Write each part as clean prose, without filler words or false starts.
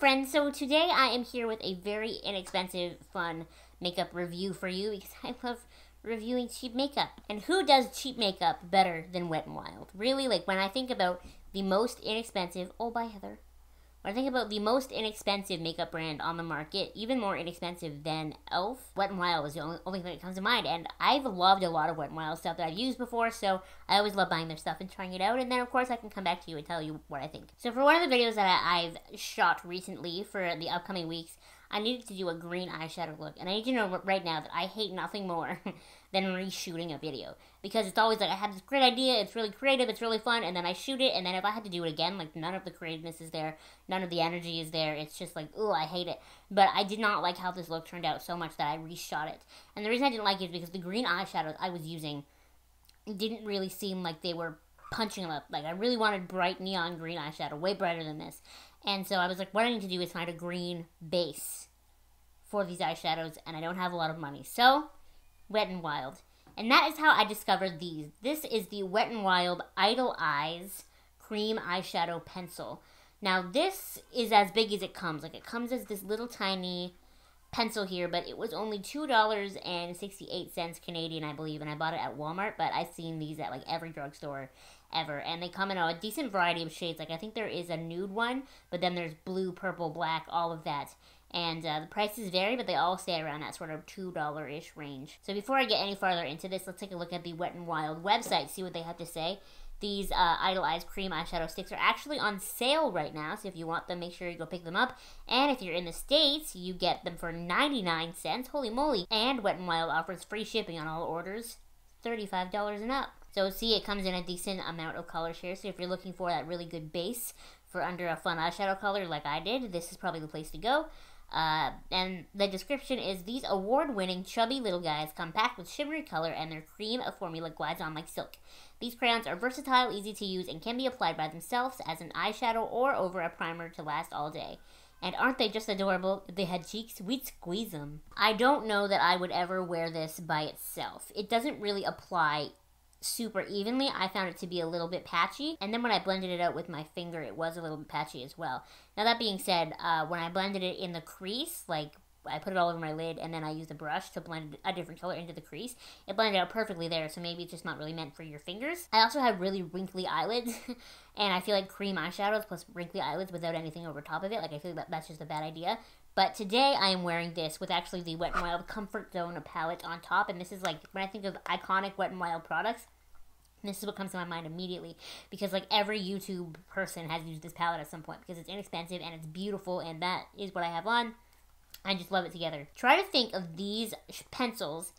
friends, so today I am here with a very inexpensive, fun makeup review for you because I love reviewing cheap makeup. And who does cheap makeup better than Wet n Wild? Really, like when I think about the most inexpensive, oh bye Heather. When I think about the most inexpensive makeup brand on the market, even more inexpensive than e.l.f., Wet n Wild is the only thing that comes to mind. And I've loved a lot of Wet n Wild stuff that I've used before, so I always love buying their stuff and trying it out. And then, of course, I can come back to you and tell you what I think. So for one of the videos that I've shot recently for the upcoming weeks, I needed to do a green eyeshadow look. And I need you to know right now that I hate nothing more than reshooting a video. Because it's always like, I have this great idea, it's really creative, it's really fun, and then I shoot it, and then if I had to do it again, like, none of the creativeness is there, none of the energy is there, it's just like, ooh, I hate it. But I did not like how this look turned out so much that I reshot it. And the reason I didn't like it is because the green eyeshadows I was using didn't really seem like they were punching them up. Like, I really wanted bright neon green eyeshadow, way brighter than this. And so I was like, what I need to do is find a green base for these eyeshadows, and I don't have a lot of money. So, Wet n Wild. And that is how I discovered these. This is the Wet n Wild Idle Eyes Cream Eyeshadow Pencil. Now, this is as big as it comes. Like, it comes as this little tiny pencil here, but it was only $2.68 Canadian, I believe, and I bought it at Walmart, but I've seen these at, like, every drugstore ever, and they come in a decent variety of shades. Like, I think there is a nude one, but then there's blue, purple, black, all of that. And the prices vary, but they all stay around that sort of $2-ish range. So before I get any farther into this, let's take a look at the Wet n Wild website, see what they have to say. These Idle Eyes Cream Eyeshadow Sticks are actually on sale right now, so if you want them, make sure you go pick them up. And if you're in the States, you get them for 99 cents. Holy moly. And Wet n Wild offers free shipping on all orders, $35 and up. So see, it comes in a decent amount of colors here, so if you're looking for that really good base for under a fun eyeshadow color like I did, this is probably the place to go. And the description is, these award-winning chubby little guys come packed with shimmery color, and their cream formula glides on like silk. These crayons are versatile, easy to use, and can be applied by themselves as an eyeshadow or over a primer to last all day. And aren't they just adorable? If they had cheeks, we'd squeeze them. I don't know that I would ever wear this by itself. It doesn't really apply super evenly. I found it to be a little bit patchy, and then when I blended it out with my finger, it was a little bit patchy as well. Now that being said, when I blended it in the crease, like I put it all over my lid and then I used a brush to blend a different color into the crease, it blended out perfectly there, so maybe it's just not really meant for your fingers. I also have really wrinkly eyelids, and I feel like cream eyeshadows plus wrinkly eyelids without anything over top of it, like I feel like that's just a bad idea. But today I am wearing this with actually the Wet n Wild Comfort Zone palette on top, and this is like, when I think of iconic Wet n Wild products, this is what comes to my mind immediately, because like every YouTube person has used this palette at some point because it's inexpensive and it's beautiful, and that is what I have on. I just love it together. Try to think of these pencils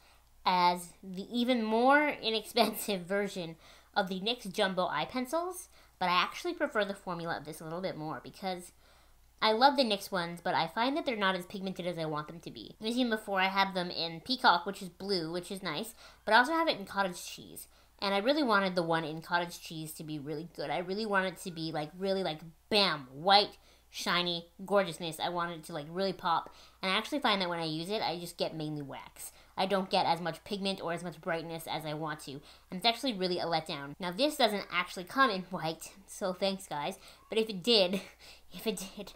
as the even more inexpensive version of the NYX Jumbo Eye Pencils, but I actually prefer the formula of this a little bit more because I love the NYX ones, but I find that they're not as pigmented as I want them to be. As you've seen before, I have them in Peacock, which is blue, which is nice, but I also have it in Cottage Cheese. And I really wanted the one in Cottage Cheese to be really good. I really wanted it to be like, really like, bam, white, shiny, gorgeousness. I wanted it to like really pop. And I actually find that when I use it, I just get mainly wax. I don't get as much pigment or as much brightness as I want to. And it's actually really a letdown. Now this doesn't actually come in white, so thanks guys. But if it did,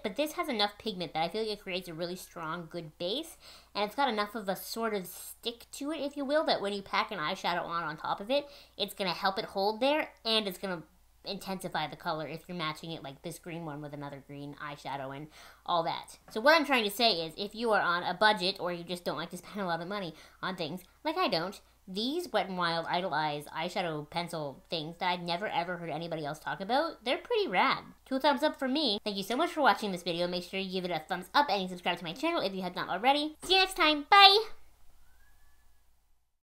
but this has enough pigment that I feel like it creates a really strong, good base. And it's got enough of a sort of stick to it, if you will, that when you pack an eyeshadow on top of it, it's going to help it hold there, and it's going to intensify the color if you're matching it like this green one with another green eyeshadow and all that. So what I'm trying to say is, if you are on a budget or you just don't like to spend a lot of money on things, like I don't, these Wet n Wild Idle Eyes eyeshadow pencil things that I've never ever heard anybody else talk about, they're pretty rad. 2 thumbs up for me. Thank you so much for watching this video. Make sure you give it a thumbs up and subscribe to my channel if you have not already. See you next time. Bye!